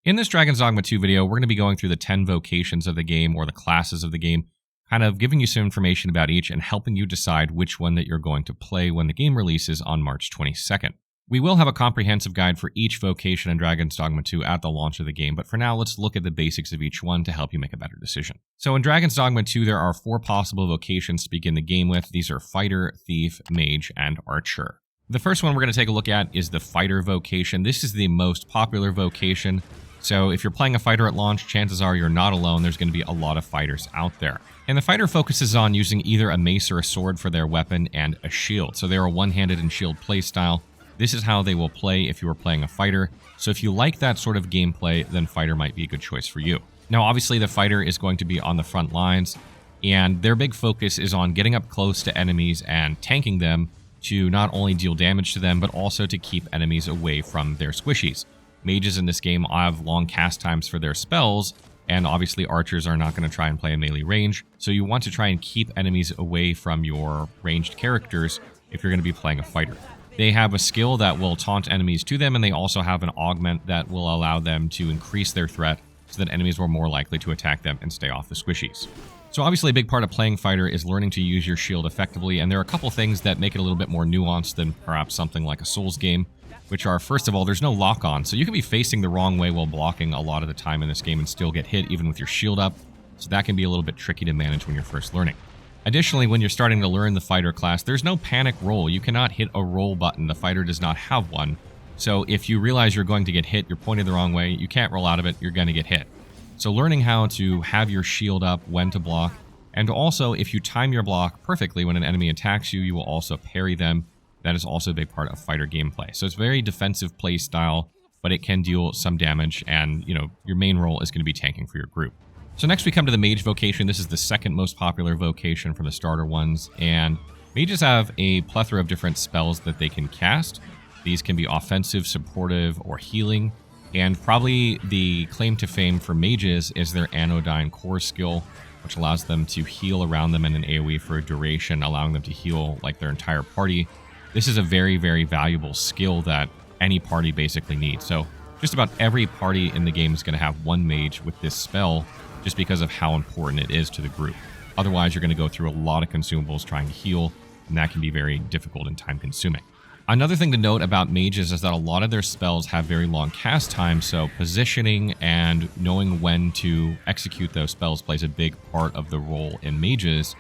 In this Dragon's Dogma 2 video, we're going to be going through the 10 vocations of the game, or the classes of the game, kind of giving you some information about each and helping you decide which one that you're going to play when the game releases on March 22nd. We will have a comprehensive guide for each vocation in Dragon's Dogma 2 at the launch of the game, but for now, let's look at the basics of each one to help you make a better decision. So in Dragon's Dogma 2, there are 4 possible vocations to begin the game with. These are Fighter, Thief, Mage, and Archer. The first one we're going to take a look at is the Fighter vocation. This is the most popular vocation, so if you're playing a fighter at launch, chances are you're not alone. There's going to be a lot of fighters out there. And the fighter focuses on using either a mace or a sword for their weapon and a shield. So they're a one-handed and shield playstyle. This is how they will play if you were playing a fighter. So if you like that sort of gameplay, then fighter might be a good choice for you. Now, obviously, the fighter is going to be on the front lines, and their big focus is on getting up close to enemies and tanking them to not only deal damage to them, but also to keep enemies away from their squishies. Mages in this game have long cast times for their spells, and obviously archers are not going to try and play a melee range, so you want to try and keep enemies away from your ranged characters if you're going to be playing a fighter. They have a skill that will taunt enemies to them, and they also have an augment that will allow them to increase their threat so that enemies were more likely to attack them and stay off the squishies. So obviously a big part of playing fighter is learning to use your shield effectively, and there are a couple things that make it a little bit more nuanced than perhaps something like a Souls game, which are, first of all, there's no lock-on, so you can be facing the wrong way while blocking a lot of the time in this game and still get hit even with your shield up, so that can be a little bit tricky to manage when you're first learning. Additionally, when you're starting to learn the fighter class, there's no panic roll. You cannot hit a roll button. The fighter does not have one. So if you realize you're going to get hit, you're pointed the wrong way, you can't roll out of it, you're going to get hit. So learning how to have your shield up, when to block, and also if you time your block perfectly when an enemy attacks you, you will also parry them. That is also a big part of fighter gameplay. So it's very defensive play style, but it can deal some damage, and your main role is going to be tanking for your group. So next we come to the Mage vocation. This is the second most popular vocation from the starter ones, and mages have a plethora of different spells that they can cast. These can be offensive, supportive, or healing, and probably the claim to fame for mages is their Anodyne Core skill, which allows them to heal around them in an AoE for a duration, allowing them to heal like their entire party. This is a very, very valuable skill that any party basically needs. So just about every party in the game is going to have one mage with this spell, just because of how important it is to the group. Otherwise, you're going to go through a lot of consumables trying to heal, and that can be very difficult and time-consuming. Another thing to note about mages is that a lot of their spells have very long cast times, so positioning and knowing when to execute those spells plays a big part of the role in mages.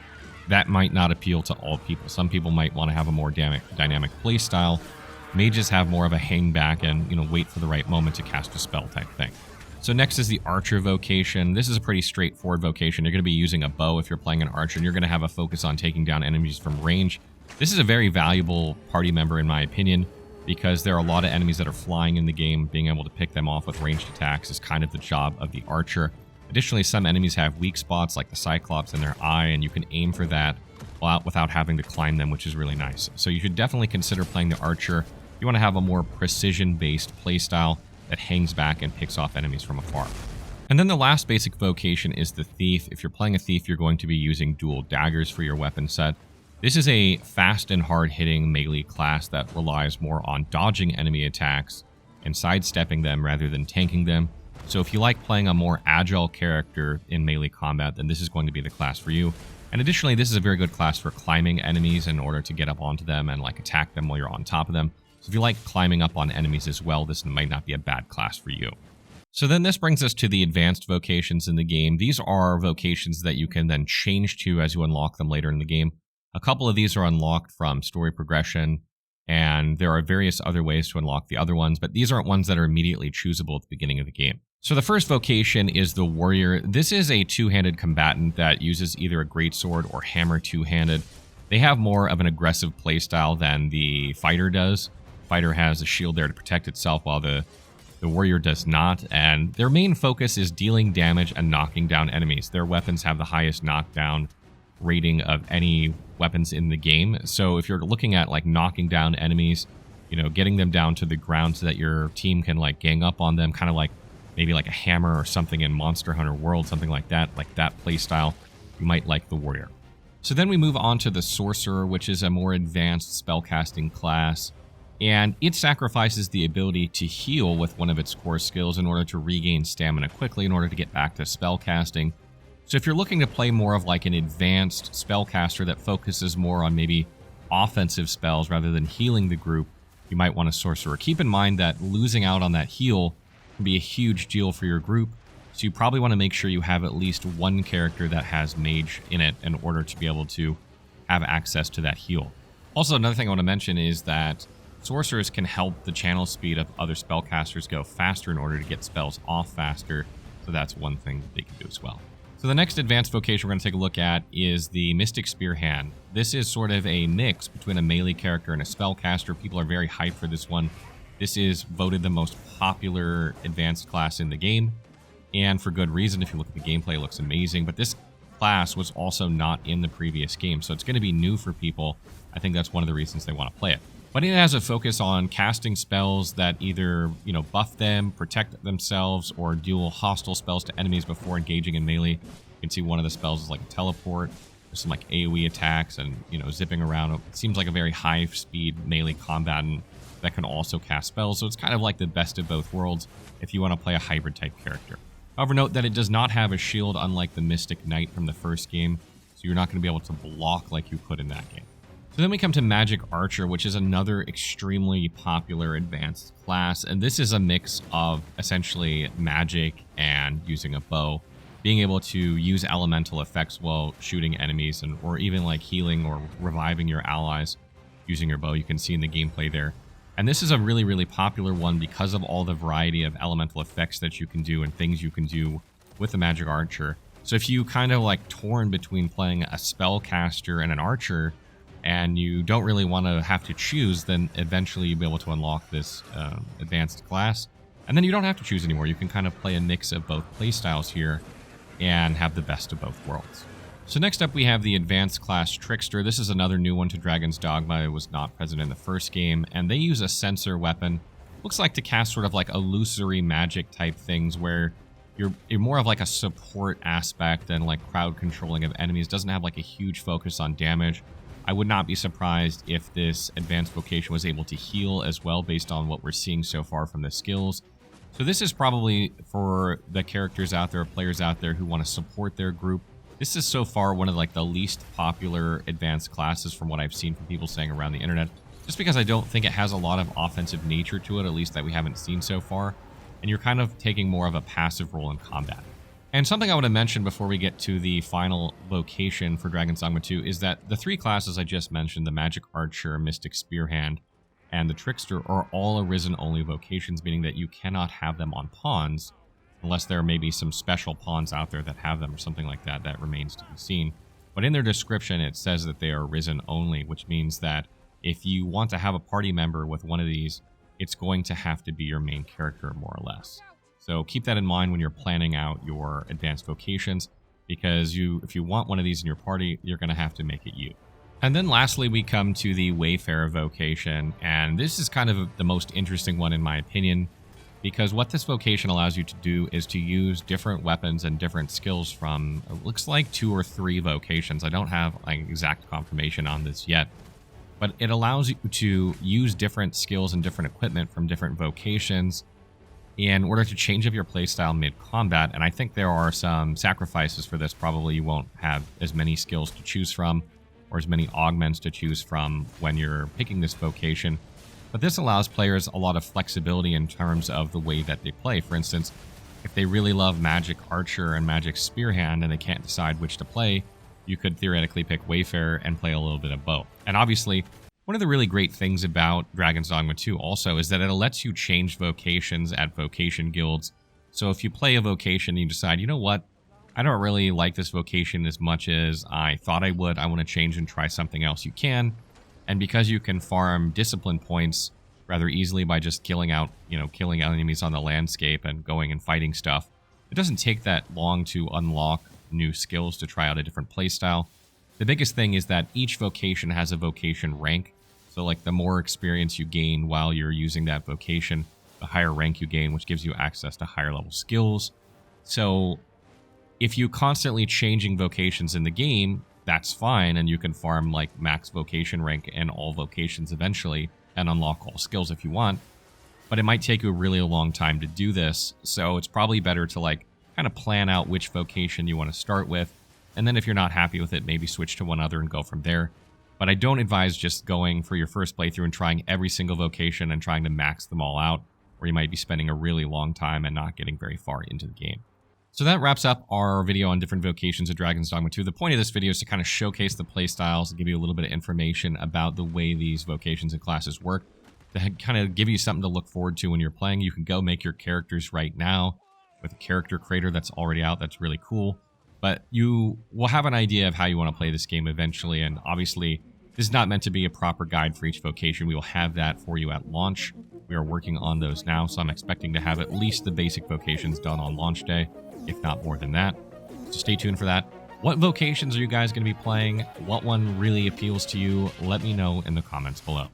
That might not appeal to all people. Some people might want to have a more dynamic play style. Mages have more of a hang back and wait for the right moment to cast a spell type thing. So next is the Archer vocation. This is a pretty straightforward vocation. You're going to be using a bow if you're playing an Archer, and you're going to have a focus on taking down enemies from range. This is a very valuable party member in my opinion, because there are a lot of enemies that are flying in the game. Being able to pick them off with ranged attacks is kind of the job of the Archer. Additionally, some enemies have weak spots like the Cyclops in their eye, and you can aim for that without having to climb them, which is really nice. So you should definitely consider playing the Archer. You want to have a more precision-based playstyle that hangs back and picks off enemies from afar. And then the last basic vocation is the Thief. If you're playing a Thief, you're going to be using dual daggers for your weapon set. This is a fast and hard-hitting melee class that relies more on dodging enemy attacks and sidestepping them rather than tanking them. So if you like playing a more agile character in melee combat, then this is going to be the class for you. And additionally, this is a very good class for climbing enemies in order to get up onto them and attack them while you're on top of them. So if you like climbing up on enemies as well, this might not be a bad class for you. So then this brings us to the advanced vocations in the game. These are vocations that you can then change to as you unlock them later in the game. A couple of these are unlocked from story progression, and there are various other ways to unlock the other ones, but these aren't ones that are immediately choosable at the beginning of the game. So the first vocation is the Warrior. This is a two-handed combatant that uses either a greatsword or hammer two-handed. They have more of an aggressive playstyle than the Fighter does. Fighter has a shield there to protect itself, while the Warrior does not, and their main focus is dealing damage and knocking down enemies. Their weapons have the highest knockdown rating of any weapons in the game, so if you're looking at knocking down enemies, getting them down to the ground so that your team can gang up on them, kind of maybe a hammer or something in Monster Hunter World, something like that play style, you might like the Warrior. So then we move on to the Sorcerer, which is a more advanced spellcasting class. and it sacrifices the ability to heal with one of its core skills in order to regain stamina quickly in order to get back to spell casting. So if you're looking to play more of like an advanced spellcaster that focuses more on maybe offensive spells rather than healing the group, you might want a Sorcerer. Keep in mind that losing out on that heal can be a huge deal for your group, so you probably want to make sure you have at least one character that has Mage in it in order to be able to have access to that heal. Also, another thing I want to mention is that Sorcerers can help the channel speed of other spellcasters go faster in order to get spells off faster, so that's one thing that they can do as well. So the next advanced vocation we're going to take a look at is the Mystic Spearhand. This is sort of a mix between a melee character and a spellcaster. People are very hyped for this one. This is voted the most popular advanced class in the game, and for good reason. If you look at the gameplay, it looks amazing, but this class was also not in the previous game, so it's going to be new for people. I think that's one of the reasons they want to play it. But it has a focus on casting spells that either, buff them, protect themselves, or deal hostile spells to enemies before engaging in melee. You can see one of the spells is like a teleport. There's some like AoE attacks and, zipping around. It seems like a very high-speed melee combatant that can also cast spells, so it's kind of like the best of both worlds if you want to play a hybrid-type character. However, note that it does not have a shield, unlike the Mystic Knight from the first game, so you're not going to be able to block like you could in that game. So then we come to Magic Archer, which is another extremely popular advanced class, and this is a mix of essentially magic and using a bow, being able to use elemental effects while shooting enemies, or even like healing or reviving your allies using your bow. You can see in the gameplay there. And this is a really, really popular one because of all the variety of elemental effects that you can do and things you can do with the Magic Archer. So if you kind of like torn between playing a spellcaster and an archer, and you don't really want to have to choose, then eventually you'll be able to unlock this advanced class. And then you don't have to choose anymore. You can kind of play a mix of both playstyles here and have the best of both worlds. So next up we have the advanced class Trickster. This is another new one to Dragon's Dogma. It was not present in the first game, and they use a sensor weapon. Looks like to cast sort of like illusory magic type things where you're more of like a support aspect than like crowd controlling of enemies. Doesn't have like a huge focus on damage. I would not be surprised if this advanced vocation was able to heal as well based on what we're seeing so far from the skills. So this is probably for the characters out there, players out there who want to support their group. This is so far one of like the least popular advanced classes from what I've seen from people saying around the internet, just because I don't think it has a lot of offensive nature to it, at least that we haven't seen so far. And you're kind of taking more of a passive role in combat. And something I want to mention before we get to the final vocation for Dragon's Dogma 2 is that the three classes I just mentioned, the Magic Archer, Mystic Spearhand, and the Trickster, are all Arisen-only vocations, meaning that you cannot have them on pawns, unless there may be some special pawns out there that have them or something like that. That remains to be seen. But in their description, it says that they are Arisen-only, which means that if you want to have a party member with one of these, it's going to have to be your main character, more or less. So keep that in mind when you're planning out your advanced vocations, because if you want one of these in your party, you're going to have to make it you. And then lastly, we come to the Wayfarer vocation, and this is kind of the most interesting one in my opinion, because what this vocation allows you to do is to use different weapons and different skills from, it looks like 2 or 3 vocations. I don't have like exact confirmation on this yet, but it allows you to use different skills and different equipment from different vocations in order to change up your playstyle mid-combat. And I think there are some sacrifices for this. Probably you won't have as many skills to choose from or as many augments to choose from when you're picking this vocation. But this allows players a lot of flexibility in terms of the way that they play. For instance, if they really love Magic Archer and Magic Spearhand and they can't decide which to play, you could theoretically pick Wayfarer and play a little bit of both. And obviously, one of the really great things about Dragon's Dogma 2 also is that it lets you change vocations at vocation guilds. So if you play a vocation and you decide, you know what, I don't really like this vocation as much as I thought I would, I want to change and try something else, you can. And because you can farm discipline points rather easily by just killing out enemies on the landscape and going and fighting stuff, it doesn't take that long to unlock new skills to try out a different playstyle. The biggest thing is that each vocation has a vocation rank. So like the more experience you gain while you're using that vocation, the higher rank you gain, which gives you access to higher level skills. So if you constantly changing vocations in the game, that's fine, and you can farm like max vocation rank and all vocations eventually. and unlock all skills if you want, but it might take you a really long time to do this. So it's probably better to like kind of plan out which vocation you want to start with. And then if you're not happy with it, maybe switch to one other and go from there. But I don't advise just going for your first playthrough and trying every single vocation and trying to max them all out, where you might be spending a really long time and not getting very far into the game. So that wraps up our video on different vocations of Dragon's Dogma 2. The point of this video is to kind of showcase the playstyles and give you a little bit of information about the way these vocations and classes work, to kind of give you something to look forward to when you're playing. You can go make your characters right now with a character creator that's already out. That's really cool. But you will have an idea of how you want to play this game eventually, and obviously this is not meant to be a proper guide for each vocation. We will have that for you at launch. We are working on those now, so I'm expecting to have at least the basic vocations done on launch day, if not more than that. So stay tuned for that. What vocations are you guys going to be playing? What one really appeals to you? Let me know in the comments below.